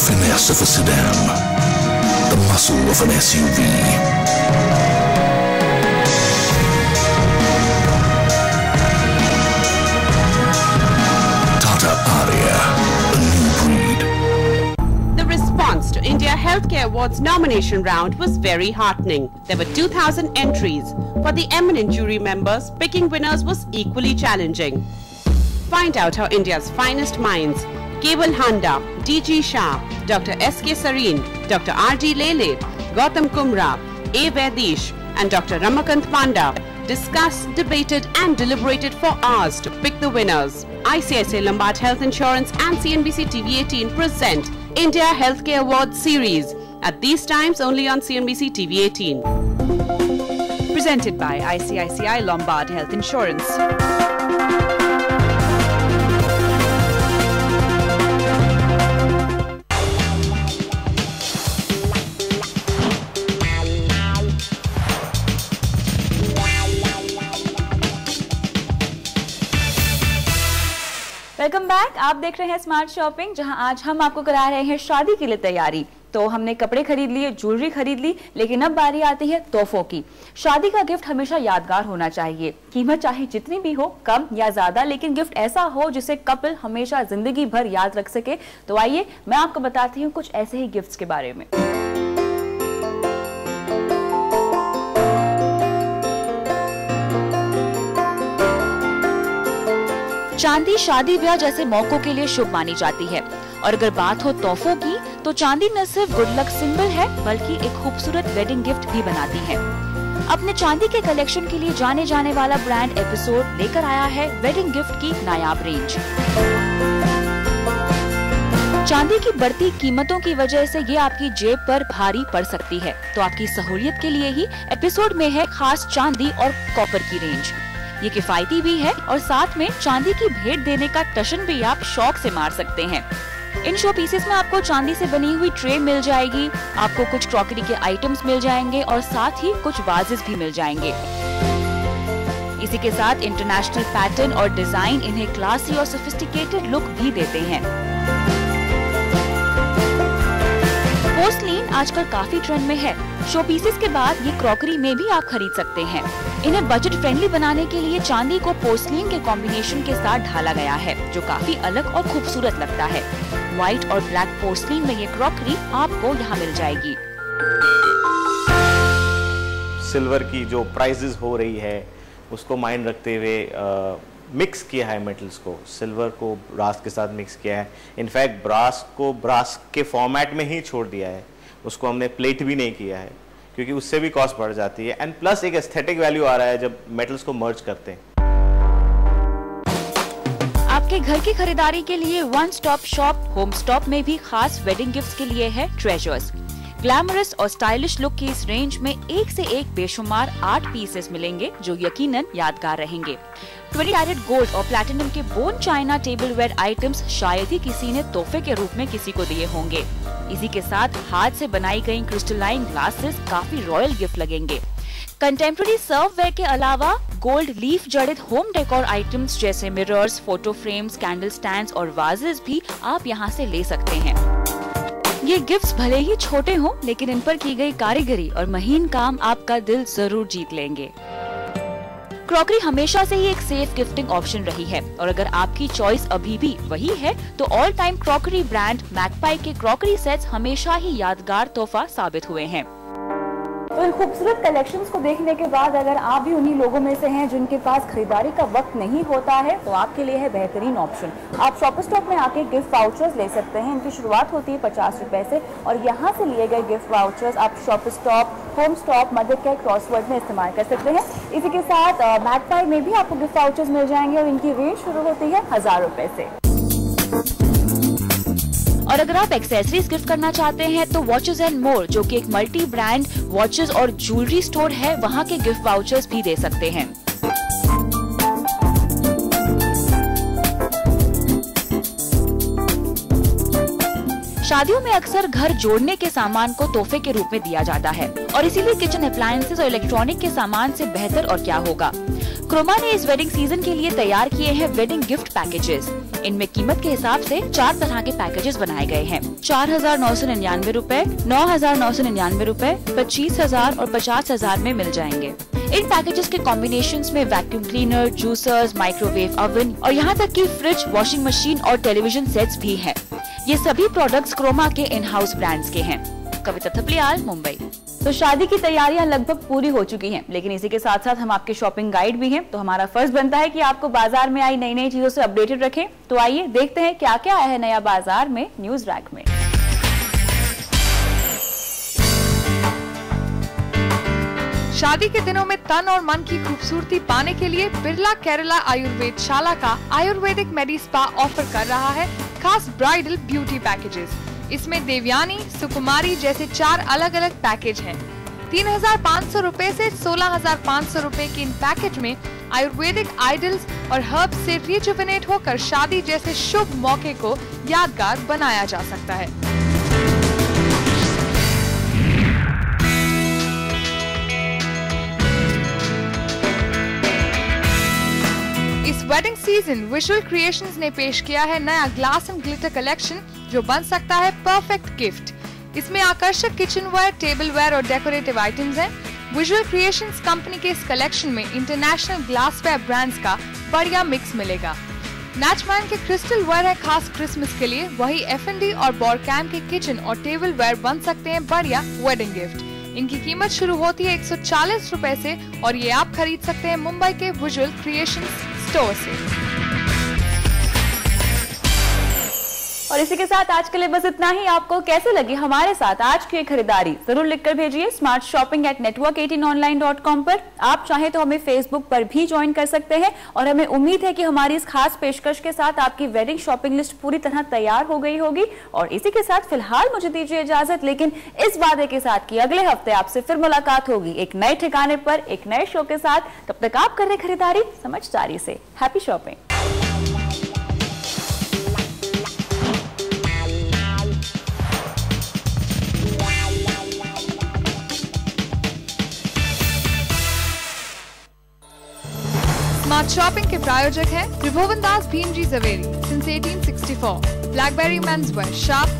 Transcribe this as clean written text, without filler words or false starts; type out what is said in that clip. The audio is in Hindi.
finesse of a sedan, the muscle of an SUV. Tata Aria, a new breed. The response to India Healthcare Awards nomination round was very heartening. There were 2,000 entries. For the eminent jury members, picking winners was equally challenging. Find out how India's finest minds, Kewal Handa, D.G. Shah, Dr. S.K. Sareen, Dr. R.D. Lele, Gautam Kumra, A. Vaidish and Dr. Ramakant Panda discussed, debated and deliberated for hours to pick the winners. ICICI Lombard Health Insurance and CNBC TV18 present India Healthcare Awards series at these times only on CNBC TV18. Presented by ICICI Lombard Health Insurance. Welcome back. आप देख रहे हैं स्मार्ट शॉपिंग, जहां आज हम आपको करा रहे हैं शादी के लिए तैयारी। तो हमने कपड़े खरीद लिए, ज्वेलरी खरीद ली, लेकिन अब बारी आती है तोहफों की। शादी का गिफ्ट हमेशा यादगार होना चाहिए। कीमत चाहे जितनी भी हो, कम या ज्यादा, लेकिन गिफ्ट ऐसा हो जिसे कपल हमेशा जिंदगी भर याद रख सके। तो आइए मैं आपको बताती हूँ कुछ ऐसे ही गिफ्ट्स के बारे में। चांदी शादी ब्याह जैसे मौकों के लिए शुभ मानी जाती है, और अगर बात हो तोहफों की तो चांदी न सिर्फ गुड लक सिंबल है बल्कि एक खूबसूरत वेडिंग गिफ्ट भी बनाती है। अपने चांदी के कलेक्शन के लिए जाने जाने वाला ब्रांड एपिसोड लेकर आया है वेडिंग गिफ्ट की नायाब रेंज। चांदी की बढ़ती कीमतों की वजह से ये आपकी जेब पर भारी पड़ सकती है, तो आपकी सहूलियत के लिए ही एपिसोड में है खास चांदी और कॉपर की रेंज। ये किफायती भी है और साथ में चांदी की भेंट देने का टशन भी आप शौक से मार सकते हैं। इन शो पीसेस में आपको चांदी से बनी हुई ट्रे मिल जाएगी, आपको कुछ क्रॉकरी के आइटम्स मिल जाएंगे और साथ ही कुछ वाजेस भी मिल जाएंगे। इसी के साथ इंटरनेशनल पैटर्न और डिजाइन इन्हें क्लासी और सोफिस्टिकेटेड लुक भी देते हैं। पोर्सलीन आजकल काफी ट्रेंड में है। शो पीसेस के बाद ये क्रॉकरी में भी आप खरीद सकते हैं। इन्हें बजट फ्रेंडली बनाने के लिए चांदी को पोर्सलीन के कॉम्बिनेशन के साथ ढाला गया है, जो काफी अलग और खूबसूरत लगता है। व्हाइट और ब्लैक पोर्सलीन में ये क्रॉकरी आपको यहाँ मिल जाएगी। सिल्वर की जो प्राइसेस हो रही है उसको माइंड रखते हुए मिक्स किया है मेटल्स को। सिल्वर को ब्रास के साथ मिक्स किया है। इनफैक्ट ब्रास को ब्रास के फॉर्मेट में ही छोड़ दिया है, उसको हमने प्लेट भी नहीं किया है क्योंकि उससे भी कॉस्ट बढ़ जाती है। एंड प्लस एक एस्थेटिक वैल्यू आ रहा है जब मेटल्स को मर्ज करते हैं। आपके घर की खरीदारी के लिए one stop shop home stop में भी खास वेडिंग गिफ्ट्स के लिए है ट्रेजर्स। ग्लैमरस और स्टाइलिश लुक की इस रेंज में एक से एक बेशुमार 8 पीसेस मिलेंगे जो यकीनन यादगार रहेंगे। 20 कैरेट गोल्ड और प्लैटिनम के बोन चाइना टेबलवेयर आइटम्स शायद ही किसी ने तोहफे के रूप में किसी को दिए होंगे। इसी के साथ हाथ से बनाई गई क्रिस्टलाइन ग्लासेस काफी रॉयल गिफ्ट लगेंगे। कंटेम्प्रेरी सर्ववेयर के अलावा गोल्ड लीफ जड़ित होम डेकोर आइटम्स जैसे mirrors, photo frames, candle stands और वाजेस भी आप यहाँ से ले सकते हैं। ये गिफ्ट्स भले ही छोटे हों, लेकिन इन पर की गई कारीगरी और महीन काम आपका दिल जरूर जीत लेंगे। क्रॉकरी हमेशा से ही एक सेफ गिफ्टिंग ऑप्शन रही है, और अगर आपकी चॉइस अभी भी वही है तो all time crockery brand magpie के क्रॉकरी सेट्स हमेशा ही यादगार तोहफा साबित हुए हैं। तो इन खूबसूरत कलेक्शंस को देखने के बाद अगर आप भी उन्हीं लोगों में से हैं जिनके पास खरीदारी का वक्त नहीं होता है, तो आपके लिए है बेहतरीन ऑप्शन। आप शॉपर स्टॉप में आके गिफ्ट वाउचर्स ले सकते हैं। इनकी शुरुआत होती है 50 रुपए से, और यहाँ से लिए गए गिफ्ट वाउचर्स आप shopper stop, home stop, mother care, crossword में इस्तेमाल कर सकते हैं। इसी के साथ मैगपाई में भी आपको गिफ्ट वाउचर्स मिल जाएंगे और इनकी रेंज शुरू होती है 1000 रुपए से। और अगर आप एक्सेसरीज गिफ्ट करना चाहते हैं तो वॉचेस एंड मोर, जो कि एक मल्टी ब्रांड वॉचेस और ज्वेलरी स्टोर है, वहाँ के गिफ्ट वाउचर्स भी दे सकते हैं। शादियों में अक्सर घर जोड़ने के सामान को तोहफे के रूप में दिया जाता है, और इसीलिए किचन अप्लायंसेस और इलेक्ट्रॉनिक के सामान से बेहतर और क्या होगा। क्रोमा ने इस वेडिंग सीजन के लिए तैयार किए हैं वेडिंग गिफ्ट पैकेजेस। इनमें कीमत के हिसाब से 4 तरह के पैकेजेस बनाए गए हैं। 4,999 रूपए, 9,999 रूपए, 25,000 और 50,000 में मिल जाएंगे। इन पैकेजेस के कॉम्बिनेशंस में vacuum cleaner, juicers, microwave oven और यहाँ तक कि फ्रिज, वॉशिंग मशीन और टेलीविजन सेट्स भी हैं। ये सभी प्रोडक्ट्स क्रोमा के इन हाउस ब्रांड्स के हैं। कविता थपलियाल, मुंबई। तो शादी की तैयारियां लगभग पूरी हो चुकी हैं, लेकिन इसी के साथ साथ हम आपके शॉपिंग गाइड भी हैं। तो हमारा फर्ज बनता है कि आपको बाजार में आई नई नई चीजों से अपडेटेड रखें। तो आइए देखते हैं क्या क्या आया है नया बाजार में न्यूज रैक में। शादी के दिनों में तन और मन की खूबसूरती पाने के लिए बिरला केरला आयुर्वेदशाला का आयुर्वेदिक मेडी स्पा ऑफर कर रहा है खास ब्राइडल ब्यूटी पैकेजेस। इसमें देवयानी, सुकुमारी जैसे 4 अलग अलग पैकेज हैं। 3,500 रूपए से 16,500 रूपए के इन पैकेज में आयुर्वेदिक आइडल्स और हर्ब्स से रिजुवेनेट होकर शादी जैसे शुभ मौके को यादगार बनाया जा सकता है। इस वेडिंग सीजन विजुअल क्रिएशंस ने पेश किया है नया ग्लास एंड ग्लिटर कलेक्शन जो बन सकता है परफेक्ट गिफ्ट। इसमें आकर्षक किचनवेयर, टेबलवेयर और डेकोरेटिव आइटम्स हैं। विजुअल क्रिएशंस कंपनी के इस कलेक्शन में इंटरनेशनल ग्लासवेयर ब्रांड्स का बढ़िया मिक्स मिलेगा। नैचमैन के क्रिस्टल वेयर है खास क्रिसमस के लिए, वही F&D और बॉरकैम के किचन और टेबलवेयर बन सकते हैं बढ़िया वेडिंग गिफ्ट। इनकी कीमत शुरू होती है 140 रूपए से और ये आप खरीद सकते हैं मुंबई के विजुअल क्रिएशंस स्टोर से। और इसी के साथ आज के लिए बस इतना ही। आपको कैसे लगी हमारे साथ आज की खरीदारी जरूर लिखकर भेजिए smartshopping@network18online.com पर। आप चाहें तो हमें फेसबुक पर भी ज्वाइन कर सकते हैं और हमें उम्मीद है कि हमारी इस खास पेशकश के साथ आपकी वेडिंग शॉपिंग लिस्ट पूरी तरह तैयार हो गई होगी। और इसी के साथ फिलहाल मुझे दीजिए इजाजत, लेकिन इस वादे के साथ कि अगले हफ्ते आपसे फिर मुलाकात होगी एक नए ठिकाने पर एक नए शो के साथ। तब तक आप कर रहे खरीदारी समझदारी से। Happy shopping. स्मार्ट शॉपिंग के प्रायोजक हैं Tribhuvan Das Bhimji Zaveri since 1864। Blackberry men's wear, sharp,